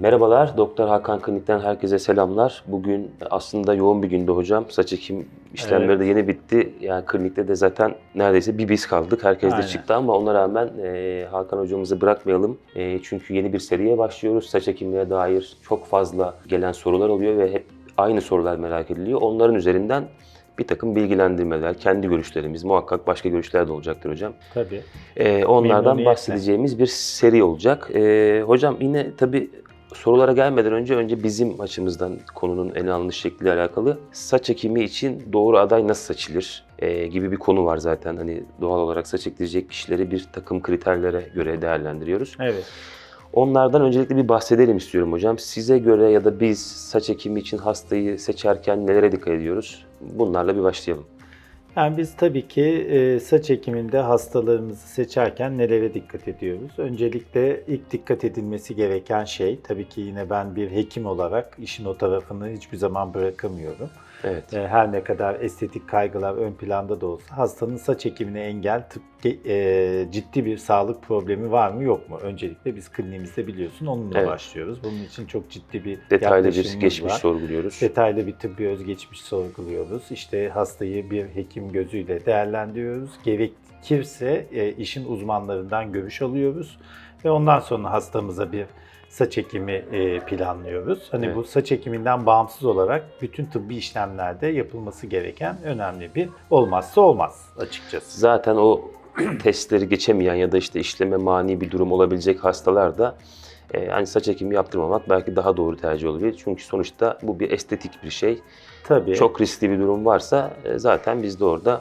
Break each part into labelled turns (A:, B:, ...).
A: Merhabalar, Doktor Hakan Klinik'ten herkese selamlar. Bugün aslında yoğun bir gündü hocam. Saç ekim işlemleri de
B: Evet,
A: yeni bitti. Yani klinikte de zaten neredeyse bir biz kaldık. Herkes de
B: aynen.
A: çıktı ama ona rağmen Hakan hocamızı bırakmayalım. Çünkü yeni bir seriye başlıyoruz. Saç ekimine dair çok fazla gelen sorular oluyor ve hep aynı sorular merak ediliyor. Onların üzerinden bir takım bilgilendirmeler, kendi görüşlerimiz, muhakkak başka görüşler de olacaktır hocam.
B: Tabii,
A: Onlardan
B: memnuniyetle.
A: bahsedeceğimiz bir seri olacak. Hocam yine tabii sorulara gelmeden önce bizim açımızdan konunun ele alınış şekliyle alakalı saç ekimi için doğru aday nasıl seçilir gibi bir konu var zaten. Hani doğal olarak saç ekleyecek kişileri bir takım kriterlere göre değerlendiriyoruz.
B: Evet.
A: Onlardan öncelikle bir bahsedelim istiyorum hocam. Size göre ya da biz saç ekimi için hastayı seçerken nelere dikkat ediyoruz? Bunlarla bir başlayalım.
B: Yani biz tabii ki saç ekiminde hastalarımızı seçerken nelere dikkat ediyoruz? Öncelikle ilk dikkat edilmesi gereken şey, tabii ki yine ben bir hekim olarak işin o tarafını hiçbir zaman bırakamıyorum.
A: Evet.
B: Her ne kadar estetik kaygılar ön planda da olsa hastanın saç ekimine engel ciddi bir sağlık problemi var mı yok mu? Öncelikle biz kliniğimizde biliyorsun onunla
A: Evet.
B: başlıyoruz. Bunun için çok ciddi bir
A: Detaylı bir
B: yaklaşımımız
A: geçmiş
B: var.
A: sorguluyoruz.
B: Detaylı bir tıbbi özgeçmiş sorguluyoruz. İşte hastayı bir hekim gözüyle değerlendiriyoruz. Gerekirse işin uzmanlarından görüş alıyoruz. Ve ondan sonra hastamıza bir saç ekimi planlıyoruz. Hani
A: Evet.
B: bu saç ekiminden bağımsız olarak bütün tıbbi işlemlerde yapılması gereken önemli bir olmazsa olmaz açıkçası.
A: Zaten o testleri geçemeyen ya da işte işleme mani bir durum olabilecek hastalar da hani saç ekimi yaptırmamak belki daha doğru tercih olabilir. Çünkü sonuçta bu bir estetik bir şey.
B: Tabii.
A: Çok riskli bir durum varsa zaten biz de orada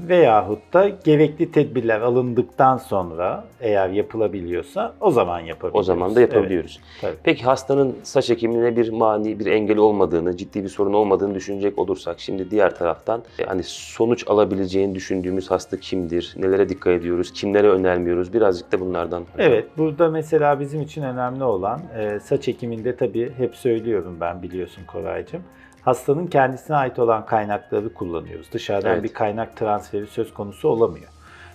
B: Veyahut da gerekli tedbirler alındıktan sonra eğer yapılabiliyorsa o zaman yapabiliyoruz.
A: o zaman da yapabiliyoruz.
B: Evet, tabii.
A: Peki hastanın saç ekimine bir mani, bir engel olmadığını, ciddi bir sorun olmadığını düşünecek olursak şimdi diğer taraftan hani sonuç alabileceğini düşündüğümüz hasta kimdir? Nelere dikkat ediyoruz? Kimlere önermiyoruz? Birazcık da bunlardan.
B: Evet, burada mesela bizim için önemli olan saç ekiminde tabii hep söylüyorum ben biliyorsun Koraycığım. Hastanın kendisine ait olan kaynakları kullanıyoruz. Dışarıdan
A: Evet.
B: bir kaynak transferi söz konusu olamıyor.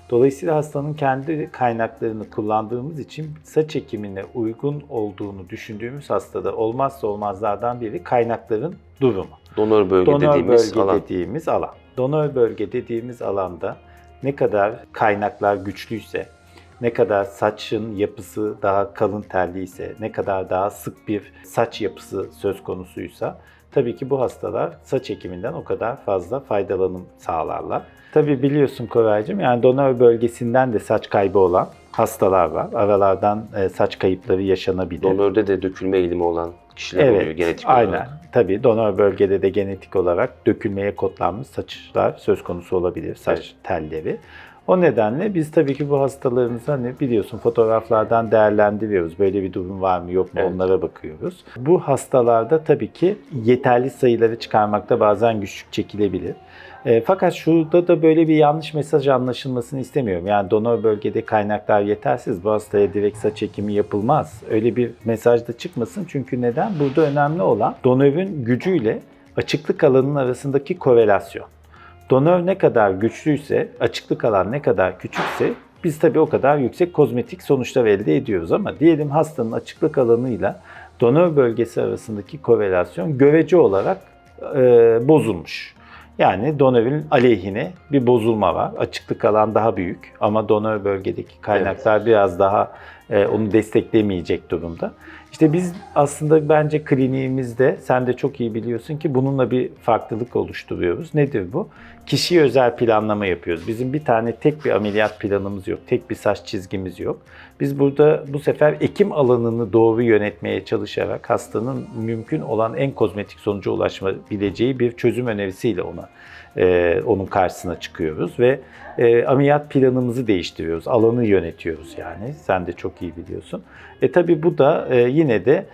B: Dolayısıyla hastanın kendi kaynaklarını kullandığımız için saç ekimine uygun olduğunu düşündüğümüz hastada olmazsa olmazlardan biri kaynakların durumu.
A: Donör bölge
B: Donör
A: dediğimiz
B: bölge
A: alan.
B: dediğimiz alan. Donör bölge dediğimiz alanda ne kadar kaynaklar güçlüyse, ne kadar saçın yapısı daha kalın telliyse, ne kadar daha sık bir saç yapısı söz konusuysa tabii ki bu hastalar saç ekiminden o kadar fazla faydalanım sağlarlar. Tabii biliyorsun Koraycığım yani donör bölgesinden de saç kaybı olan hastalar var. Aralardan saç kayıpları yaşanabilir.
A: Donörde de dökülme eğilimi olan kişiler oluyor genetik
B: aynen.
A: olarak.
B: Tabii donör bölgede de genetik olarak dökülmeye kodlanmış saçlar söz konusu olabilir, saç telleri. O nedenle biz tabii ki bu hastalarımızı hani biliyorsun fotoğraflardan değerlendiriyoruz. Böyle bir durum var mı yok mu onlara bakıyoruz. Bu hastalarda tabii ki yeterli sayıları çıkarmakta bazen güçlük çekilebilir. Fakat şurada da böyle bir yanlış mesaj anlaşılmasını istemiyorum. Yani donör bölgede kaynaklar yetersiz, bu hastaya direkt saç ekimi yapılmaz. Öyle bir mesaj da çıkmasın. Çünkü neden? Burada önemli olan donörün gücüyle açıklık alanının arasındaki korelasyon. Donör ne kadar güçlüyse, açıklık alan ne kadar küçükse biz tabii o kadar yüksek kozmetik sonuçlar elde ediyoruz. Ama diyelim hastanın açıklık alanıyla donör bölgesi arasındaki korelasyon görece olarak bozulmuş. Yani donörün aleyhine bir bozulma var. Açıklık alan daha büyük ama donör bölgedeki kaynaklar biraz daha onu desteklemeyecek durumda. İşte biz aslında bence kliniğimizde, sen de çok iyi biliyorsun ki bununla bir farklılık oluşturuyoruz. Nedir bu? Kişiye özel planlama yapıyoruz. Bizim bir tane tek bir ameliyat planımız yok, tek bir saç çizgimiz yok. Biz burada bu sefer ekim alanını doğru yönetmeye çalışarak hastanın mümkün olan en kozmetik sonuca ulaşabileceği bir çözüm önerisiyle onun karşısına çıkıyoruz ve ameliyat planımızı değiştiriyoruz, alanı yönetiyoruz yani. Sen de çok iyi biliyorsun. Tabii bu da yine de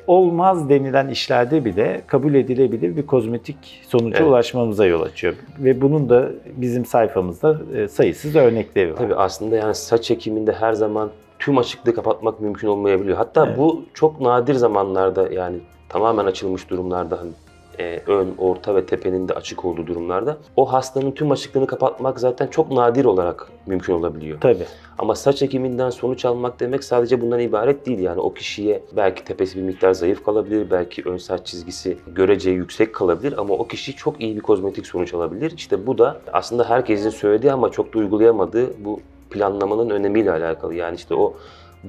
B: olmaz denilen işlerde bile kabul edilebilir bir kozmetik sonuca ulaşmamıza yol açıyor. Ve bunun da bizim sayfamızda sayısız örnekleri var.
A: Tabii aslında yani saç ekiminde her zaman tüm açıklığı kapatmak mümkün olmayabiliyor. Hatta bu çok nadir zamanlarda yani tamamen açılmış durumlarda hani ön, orta ve tepenin de açık olduğu durumlarda o hastanın tüm açıklığını kapatmak zaten çok nadir olarak mümkün olabiliyor.
B: Tabii.
A: Ama saç ekiminden sonuç almak demek sadece bundan ibaret değil. Yani o kişiye belki tepesi bir miktar zayıf kalabilir, belki ön saç çizgisi görece yüksek kalabilir ama o kişi çok iyi bir kozmetik sonuç alabilir. İşte bu da aslında herkesin söylediği ama çok da uygulayamadığı bu planlamanın önemiyle alakalı. Yani işte o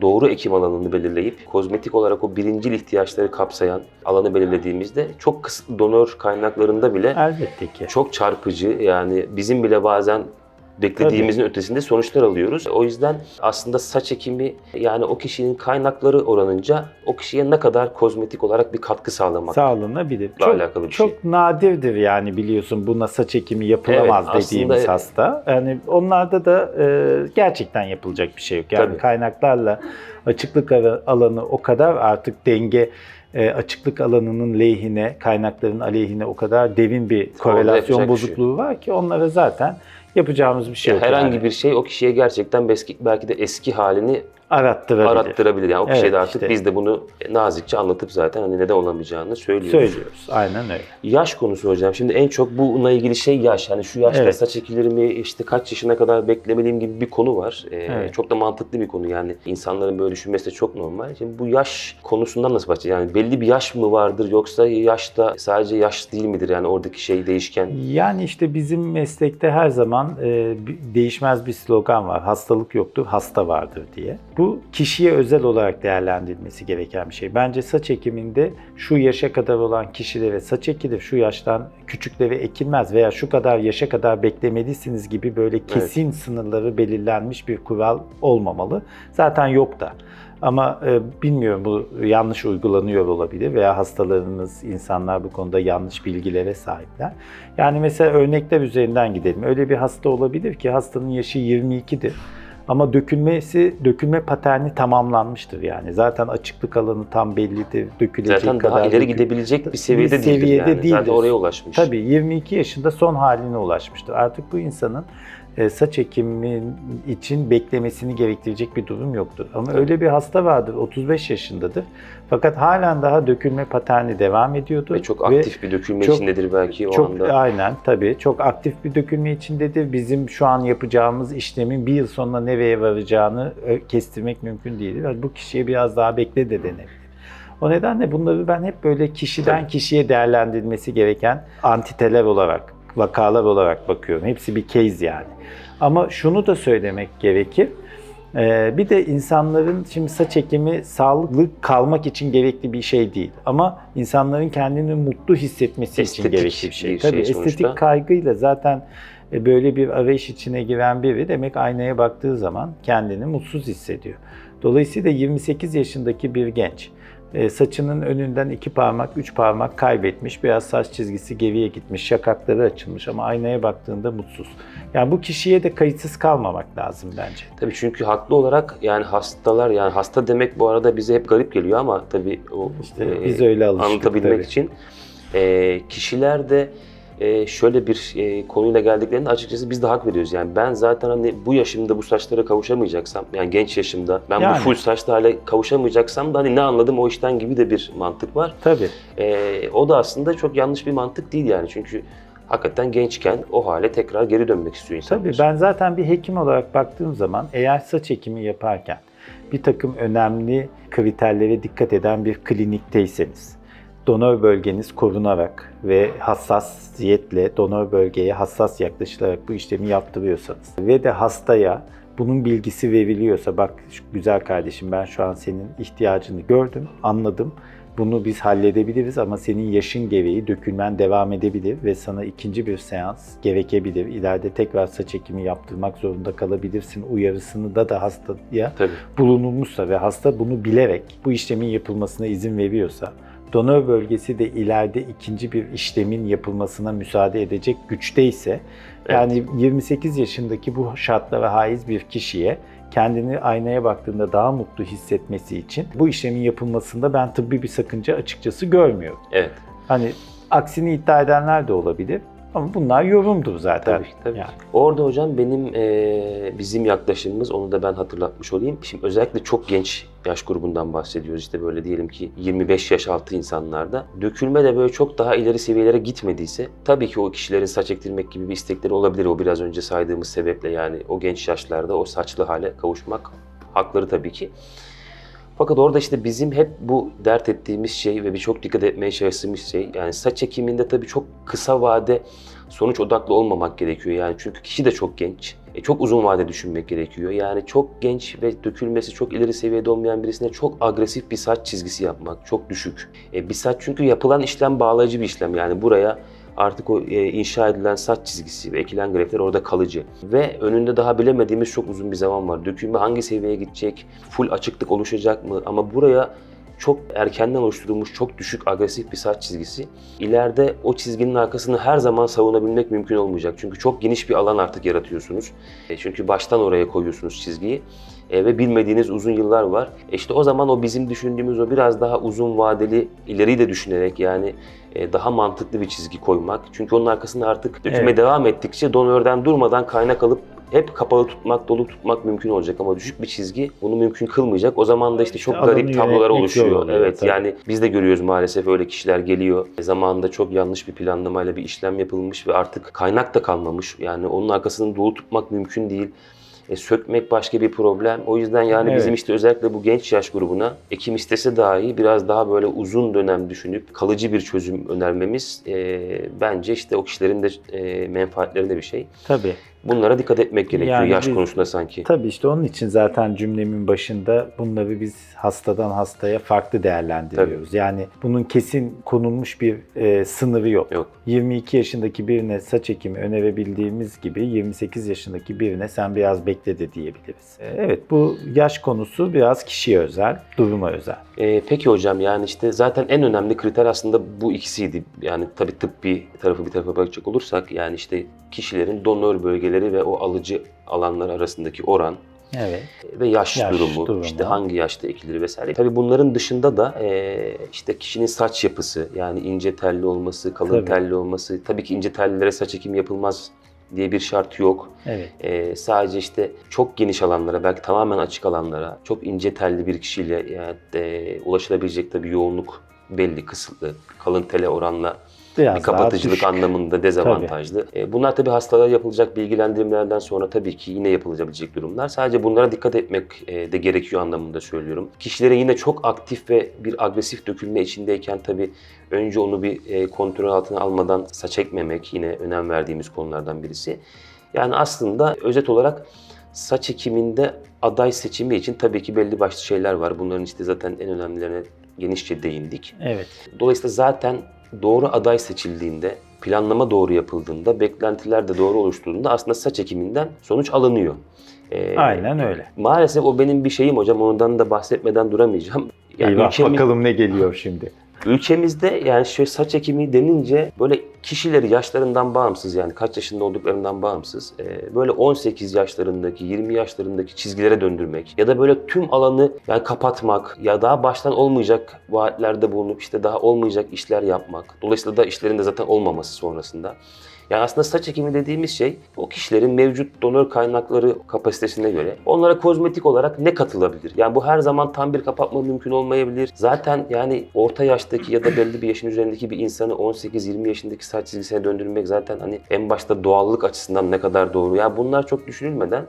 A: doğru ekim alanını belirleyip kozmetik olarak o birincil ihtiyaçları kapsayan alanı belirlediğimizde çok kısıtlı donör kaynaklarında bile
B: Elbette ki.
A: çok çarpıcı, yani bizim bile bazen beklediğimizin ötesinde sonuçlar alıyoruz. O yüzden aslında saç ekimi, yani o kişinin kaynakları oranınca o kişiye ne kadar kozmetik olarak bir katkı
B: sağlanabilir.
A: alakalı bir şey.
B: Çok nadirdir yani, biliyorsun, buna saç ekimi yapılamaz
A: Evet,
B: dediğimiz
A: aslında
B: hasta. Yani onlarda da gerçekten yapılacak bir şey yok. Yani
A: Tabii.
B: kaynaklarla açıklık alanı o kadar artık denge, açıklık alanının lehine, kaynakların aleyhine o kadar derin bir
A: yapacak
B: korelasyon
A: bir
B: bozukluğu var ki onlara zaten yapacağımız bir şey yok.
A: herhangi
B: yani.
A: bir şey o kişiye gerçekten belki de eski halini
B: arattırabilir.
A: Yani o
B: Evet,
A: kişiye de artık
B: işte.
A: biz de bunu nazikçe anlatıp zaten hani neden olamayacağını söylüyoruz.
B: Aynen öyle.
A: Yaş konusu hocam. Şimdi en çok bununla ilgili şey yaş. Hani şu yaşta
B: Evet.
A: saç ekilir mi, işte kaç yaşına kadar beklemeliyim gibi bir konu var.
B: Evet.
A: Çok da mantıklı bir konu yani. İnsanların böyle düşünmesi de çok normal. Şimdi bu yaş konusundan nasıl başlayacağız? Yani belli bir yaş mı vardır yoksa yaşta sadece yaş değil midir? Yani oradaki şey değişken.
B: Yani işte bizim meslekte her zaman değişmez bir slogan var. Hastalık yoktur, hasta vardır diye. Bu kişiye özel olarak değerlendirilmesi gereken bir şey. Bence saç ekiminde şu yaşa kadar olan kişilere saç ekilir, şu yaştan küçüklere ekilmez veya şu kadar yaşa kadar beklemelisiniz gibi böyle kesin sınırları belirlenmiş bir kural olmamalı. Zaten yok da. Ama bilmiyorum, bu yanlış uygulanıyor olabilir veya hastalarımız, insanlar bu konuda yanlış bilgilere sahipler. Yani mesela örnekler üzerinden gidelim. Öyle bir hasta olabilir ki hastanın yaşı 22'dir. Ama dökülme paterni tamamlanmıştır yani. Zaten açıklık alanı tam bellidir. Dökülecek
A: Zaten
B: kadar
A: daha ileri gidebilecek bir seviyede değildir yani. Zaten oraya ulaşmış.
B: Tabii 22 yaşında son haline ulaşmıştır. Artık bu insanın saç ekimi için beklemesini gerektirecek bir durum yoktur. Ama öyle bir hasta vardır, 35 yaşındadır. Fakat halen daha dökülme paterni devam ediyordur.
A: Ve çok aktif bir dökülme içindedir belki o anda.
B: Aynen, tabii. Çok aktif bir dökülme içindedir. Bizim şu an yapacağımız işlemin bir yıl sonra nereye varacağını kestirmek mümkün değil. Yani bu kişiye biraz daha bekle de denebilir. O nedenle bunları ben hep böyle kişiden kişiye değerlendirilmesi gereken antiteler olarak, vakalar olarak bakıyorum. Hepsi bir case yani. Ama şunu da söylemek gerekir. Bir de insanların, şimdi saç ekimi sağlıklı kalmak için gerekli bir şey değil. Ama insanların kendini mutlu hissetmesi için gerekli bir şey. Tabii estetik kaygıyla zaten böyle bir arayış içine giren biri demek aynaya baktığı zaman kendini mutsuz hissediyor. Dolayısıyla 28 yaşındaki bir genç saçının önünden 2 parmak, 3 parmak kaybetmiş, biraz saç çizgisi geriye gitmiş, şakakları açılmış ama aynaya baktığında mutsuz. Yani bu kişiye de kayıtsız kalmamak lazım bence.
A: Tabii çünkü haklı olarak yani hastalar, yani hasta demek bu arada bize hep garip geliyor ama tabii o
B: İşte biz öyle alıştık
A: anlatabilmek
B: tabii.
A: için kişiler de şöyle bir konuyla geldiklerinde açıkçası biz de hak veriyoruz. Yani ben zaten hani bu yaşımda bu saçlara kavuşamayacaksam, yani genç yaşımda ben bu full saçlı hale kavuşamayacaksam da hani ne anladım o işten gibi de bir mantık var.
B: Tabii.
A: O da aslında çok yanlış bir mantık değil yani, çünkü hakikaten gençken o hale tekrar geri dönmek istiyor insanlar.
B: Tabii, ben zaten bir hekim olarak baktığım zaman eğer saç ekimi yaparken bir takım önemli kriterlere dikkat eden bir klinikteyseniz, donör bölgeniz korunarak ve hassasiyetle donör bölgeye hassas yaklaşılarak bu işlemi yaptırıyorsanız ve de hastaya bunun bilgisi veriliyorsa, bak güzel kardeşim, ben şu an senin ihtiyacını gördüm, anladım. Bunu biz halledebiliriz ama senin yaşın gereği dökülmen devam edebilir ve sana ikinci bir seans gerekebilir. İleride tekrar saç ekimi yaptırmak zorunda kalabilirsin uyarısını da hastaya bulunulmuşsa ve hasta bunu bilerek bu işlemin yapılmasına izin veriyorsa, donör bölgesi de ileride ikinci bir işlemin yapılmasına müsaade edecek güçteyse, yani 28 yaşındaki bu şartlara haiz bir kişiye kendini aynaya baktığında daha mutlu hissetmesi için bu işlemin yapılmasında ben tıbbi bir sakınca açıkçası görmüyorum.
A: Evet.
B: Hani aksini iddia edenler de olabilir. Ama bunlar yorumdur zaten.
A: Tabii.
B: Yani.
A: Orada hocam benim bizim yaklaşımımız, onu da ben hatırlatmış olayım. Şimdi özellikle çok genç yaş grubundan bahsediyoruz. İşte böyle diyelim ki 25 yaş altı insanlarda. Dökülme de böyle çok daha ileri seviyelere gitmediyse tabii ki o kişilerin saç ektirmek gibi bir istekleri olabilir. O biraz önce saydığımız sebeple, yani o genç yaşlarda o saçlı hale kavuşmak hakları tabii ki. Fakat orada işte bizim hep bu dert ettiğimiz şey ve birçok dikkat etmeye çalıştığımız şey, yani saç ekiminde tabii çok kısa vade sonuç odaklı olmamak gerekiyor. Yani çünkü kişi de çok genç. Çok uzun vade düşünmek gerekiyor. Yani çok genç ve dökülmesi çok ileri seviyede olmayan birisine çok agresif bir saç çizgisi yapmak çok düşük. Bir saç, çünkü yapılan işlem bağlayıcı bir işlem. Yani buraya artık o inşa edilen saç çizgisi ve ekilen grefler orada kalıcı. Ve önünde daha bilemediğimiz çok uzun bir zaman var. Dökülme hangi seviyeye gidecek? Full açıklık oluşacak mı? Ama buraya çok erkenden oluşturulmuş, çok düşük agresif bir saç çizgisi. İleride o çizginin arkasını her zaman savunabilmek mümkün olmayacak. Çünkü çok geniş bir alan artık yaratıyorsunuz. Çünkü baştan oraya koyuyorsunuz çizgiyi. Ve bilmediğiniz uzun yıllar var. İşte o zaman o bizim düşündüğümüz o biraz daha uzun vadeli, ileriyi de düşünerek, yani daha mantıklı bir çizgi koymak. Çünkü onun arkasında artık dökülme devam ettikçe donörden durmadan kaynak alıp hep kapalı tutmak, dolu tutmak mümkün olacak, ama düşük bir çizgi bunu mümkün kılmayacak. O zaman da işte çok garip tablolar oluşuyor. Evet, tabii. Yani biz de görüyoruz maalesef, öyle kişiler geliyor. Zamanında çok yanlış bir planlamayla bir işlem yapılmış ve artık kaynak da kalmamış. Yani onun arkasını dolu tutmak mümkün değil. Sökmek başka bir problem. O yüzden yani bizim işte özellikle bu genç yaş grubuna ekim istese dahi biraz daha böyle uzun dönem düşünüp kalıcı bir çözüm önermemiz bence işte o kişilerin de menfaatlerinde bir şey.
B: Tabii.
A: Bunlara dikkat etmek gerekiyor
B: yani
A: yaş konusunda sanki.
B: Tabii işte onun için zaten cümlemin başında bunları biz hastadan hastaya farklı değerlendiriyoruz. Tabii. Yani bunun kesin konulmuş bir sınırı yok. 22 yaşındaki birine saç ekimi önerebildiğimiz gibi 28 yaşındaki birine sen biraz bekle de diyebiliriz. Evet, bu yaş konusu biraz kişiye özel, duruma özel.
A: Peki hocam, yani işte zaten en önemli kriter aslında bu ikisiydi. Yani tabii tıbbi tarafı bir tarafa bakacak olursak, yani işte kişilerin donör bölgeleri ve o alıcı alanlar arasındaki oran,
B: evet,
A: ve yaş durumu, işte hangi yaşta ekilir vesaire. Tabii bunların dışında da işte kişinin saç yapısı, yani ince telli olması, kalın telli olması. Tabii ki ince tellilere saç ekimi yapılmaz diye bir şart yok.
B: Evet.
A: Sadece işte çok geniş alanlara, belki tamamen açık alanlara, çok ince telli bir kişiyle yani ulaşılabilecek tabii yoğunluk belli, kısıtlı. Kalın tele oranla biraz bir kapatıcılık anlamında dezavantajlı. Bunlar tabii hastalara yapılacak bilgilendirmelerden sonra tabii ki yine yapılabilecek durumlar. Sadece bunlara dikkat etmek de gerekiyor anlamında söylüyorum. Kişilere yine çok aktif ve bir agresif dökülme içindeyken tabii önce onu bir kontrol altına almadan saç ekmemek yine önem verdiğimiz konulardan birisi. Yani aslında özet olarak saç ekiminde aday seçimi için tabii ki belli başlı şeyler var. Bunların işte zaten en önemlilerine genişçe değindik.
B: Evet.
A: Dolayısıyla zaten doğru aday seçildiğinde, planlama doğru yapıldığında, beklentiler de doğru oluşturduğunda aslında saç ekiminden sonuç alınıyor.
B: Aynen öyle.
A: Maalesef o benim bir şeyim hocam, ondan da bahsetmeden duramayacağım.
B: Yani bakalım ne geliyor şimdi.
A: Ülkemizde yani şöyle saç ekimi denince böyle kişileri yaşlarından bağımsız, yani kaç yaşında olduklarından bağımsız böyle 18 yaşlarındaki, 20 yaşlarındaki çizgilere döndürmek ya da böyle tüm alanı yani kapatmak ya daha baştan olmayacak vaatlerde bulunup işte daha olmayacak işler yapmak. Dolayısıyla da işlerin de zaten olmaması sonrasında. Yani aslında saç ekimi dediğimiz şey o kişilerin mevcut donör kaynakları kapasitesine göre onlara kozmetik olarak ne katılabilir? Yani bu her zaman tam bir kapatma mümkün olmayabilir. Zaten yani orta yaştaki ya da belli bir yaşın üzerindeki bir insanı 18-20 yaşındaki saç çizgisine döndürmek zaten hani en başta doğallık açısından ne kadar doğru. Yani bunlar çok düşünülmeden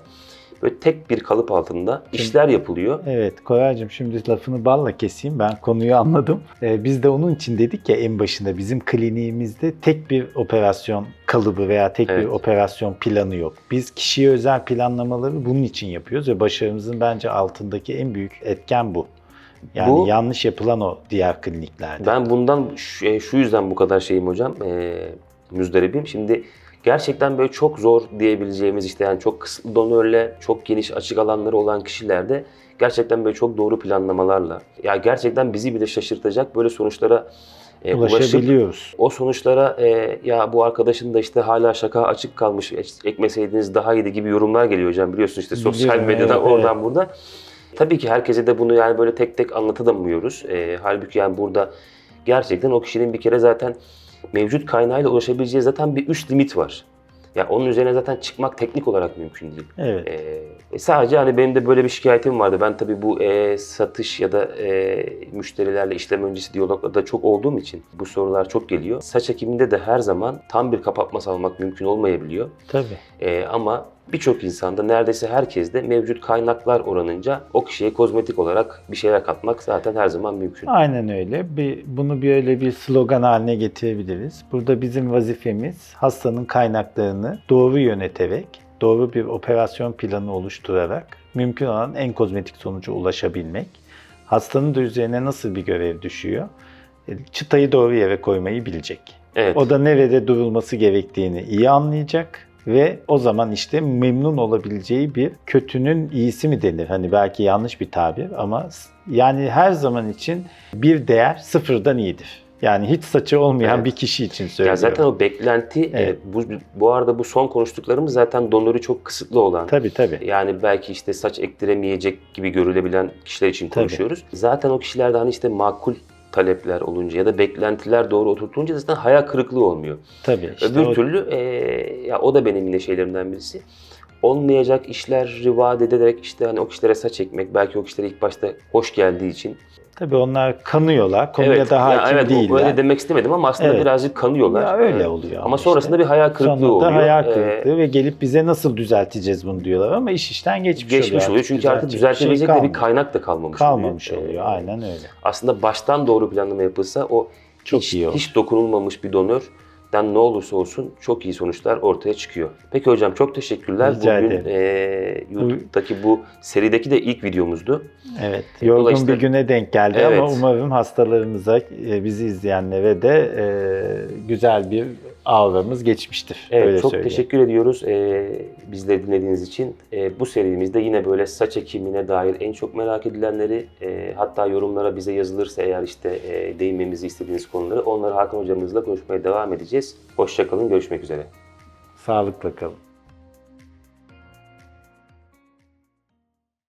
A: böyle tek bir kalıp altında işler yapılıyor.
B: Evet Koraycığım, şimdi lafını balla keseyim, ben konuyu anladım. Biz de onun için dedik ya en başında, bizim kliniğimizde tek bir operasyon kalıbı veya tek bir operasyon planı yok. Biz kişiye özel planlamaları bunun için yapıyoruz ve başarımızın bence altındaki en büyük etken bu. Yani yanlış yapılan o diğer kliniklerde.
A: Ben bundan şu yüzden bu kadar şeyim hocam, müzdaribim. Şimdi gerçekten böyle çok zor diyebileceğimiz işte yani çok kısıtlı donörle çok geniş açık alanları olan kişilerde gerçekten böyle çok doğru planlamalarla ya gerçekten bizi bile şaşırtacak böyle sonuçlara
B: ulaşabiliyoruz.
A: O sonuçlara ya bu arkadaşın da işte hala şaka açık kalmış, ekmeseydiniz daha iyiydi gibi yorumlar geliyor hocam, biliyorsun işte sosyal medyadan oradan burada. Tabii ki herkese de bunu yani böyle tek tek anlatamıyoruz. Halbuki yani burada gerçekten o kişinin bir kere zaten mevcut kaynağıyla ulaşabileceği zaten bir üst limit var. Ya onun üzerine zaten çıkmak teknik olarak mümkün değil.
B: Evet.
A: Sadece hani benim de böyle bir şikayetim vardı. Ben tabii bu satış ya da müşterilerle işlem öncesi diyaloglarda çok olduğum için bu sorular çok geliyor. Saç ekiminde de her zaman tam bir kapatma sağlamak mümkün olmayabiliyor.
B: Tabii.
A: Ama birçok insanda, neredeyse herkeste mevcut kaynaklar oranınca o kişiye kozmetik olarak bir şeyler katmak zaten her zaman mümkün.
B: Aynen öyle. Bunu böyle bir slogan haline getirebiliriz. Burada bizim vazifemiz hastanın kaynaklarını doğru yöneterek, doğru bir operasyon planı oluşturarak mümkün olan en kozmetik sonuca ulaşabilmek. Hastanın da üzerine nasıl bir görev düşüyor? Çıtayı doğru yere koymayı bilecek.
A: Evet.
B: O da nerede durulması gerektiğini iyi anlayacak. Ve o zaman işte memnun olabileceği bir kötünün iyisi mi denir? Hani belki yanlış bir tabir ama yani her zaman için bir değer sıfırdan iyidir. Yani hiç saçı olmayan
A: Evet.
B: bir kişi için söylüyorum.
A: Ya zaten o beklenti,
B: Evet.
A: bu arada bu son konuştuklarımız zaten donörü çok kısıtlı olan.
B: Tabii.
A: Yani belki işte saç ektiremeyecek gibi görülebilen kişiler için konuşuyoruz. Zaten o kişilerde hani işte makul talepler olunca ya da beklentiler doğru oturtunca zaten hayal kırıklığı olmuyor.
B: Tabii. İşte
A: Öbür türlü ya o da benim yine şeylerimden birisi. Olmayacak işleri vaat ederek işte hani o kişilere saç ekmek, belki o kişilere ilk başta hoş geldiği için.
B: Tabii onlar kanıyorlar. Konuya
A: Evet,
B: da hakim
A: ya evet,
B: değiller.
A: böyle demek istemedim ama aslında
B: Evet.
A: birazcık kanıyorlar.
B: Ya öyle oluyor.
A: Ama sonrasında bir hayal kırıklığı
B: Sonunda
A: oluyor.
B: hayal kırıklığı ve gelip bize nasıl düzelteceğiz bunu diyorlar ama iş işten geçmiş
A: oluyor. Çünkü artık düzeltebilecek de bir kaynak da kalmamış
B: oluyor. Aynen öyle.
A: Aslında baştan doğru planlama yapılsa o
B: Çok iyi olur.
A: hiç dokunulmamış bir donörden ne olursa olsun çok iyi sonuçlar ortaya çıkıyor. Peki hocam, çok teşekkürler.
B: Rica
A: Bugün
B: ederim.
A: YouTube'daki bu serideki de ilk videomuzdu.
B: Evet, yorgun
A: Dolayısıyla-
B: bir güne denk geldi
A: Evet.
B: ama umarım hastalarımıza, bizi izleyenlere de güzel bir auramız geçmiştir.
A: Evet,
B: Öyle
A: çok
B: söyleyeyim.
A: teşekkür ediyoruz bizleri dinlediğiniz için. Bu serimizde yine böyle saç ekimine dair en çok merak edilenleri, hatta yorumlara bize yazılırsa eğer işte değinmemizi istediğiniz konuları, onları Hakan hocamızla konuşmaya devam edeceğiz. Hoşça kalın, görüşmek üzere.
B: Sağlıkla kalın.